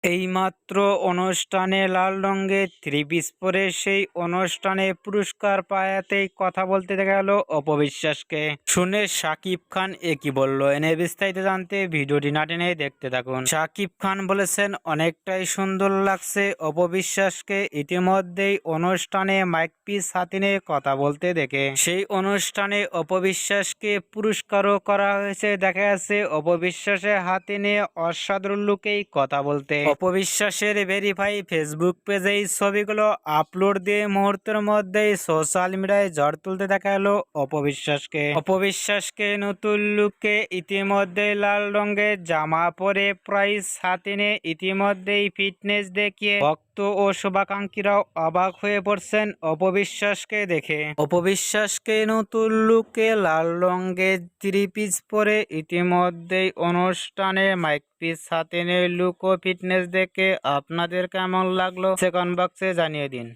এইমাত্র অনুষ্ঠানে লাল রঙের থ্রি পিস পরে সেই অনুষ্ঠানে পুরস্কার পাওয়াতেই কথা বলতে দেখা গেল অপবিশ্বাসকে। শুনে শাকিব খান কি বলল এনে বিস্তারিত জানতে ভিডিওটি না টেনে দেখতে থাকুন। শাকিব খান বলেছেন অনেকটাই সুন্দর লাগছে অপবিশ্বাসকে ইতিমধ্যেই অনুষ্ঠানে মাইক পিস হাতে নিয়ে কথা বলতে দেখে। সেই অনুষ্ঠানে অপবিশ্বাসকে পুরস্কারও করা হয়েছে। দেখা যাচ্ছে অপবিশ্বাসের হাতে নিয়ে অসাধারণ লুকেই কথা বলতে। অপবিশ্বাসের ভেরিফাই ফেসবুক পেজে এই ছবিগুলো আপলোড দিয়ে মুহূর্তের মধ্যেই সোশ্যাল মিডিয়ায় ঝড় তুলতে দেখা গেল অপবিশ্বাসকে নতুন লুকে ইতিমধ্যে লাল রঙের জামা পরে প্রাইজ হাতে নিয়ে ইতিমধ্যেই ফিটনেস দেখিয়ে ভক্ত ও শুভাকাঙ্ক্ষীরাও অবাক হয়ে পড়ছেন অপবিশ্বাসকে দেখে। অপবিশ্বাসকে নতুন লুকে লাল রঙের থ্রি পিস পরে ইতিমধ্যেই অনুষ্ঠানে মাইক পিস হাতে নিয়ে লুক ও ফিটনেস দেখে আপনাদের কেমন লাগলো কমেন্ট বক্সে জানিয়ে দিন।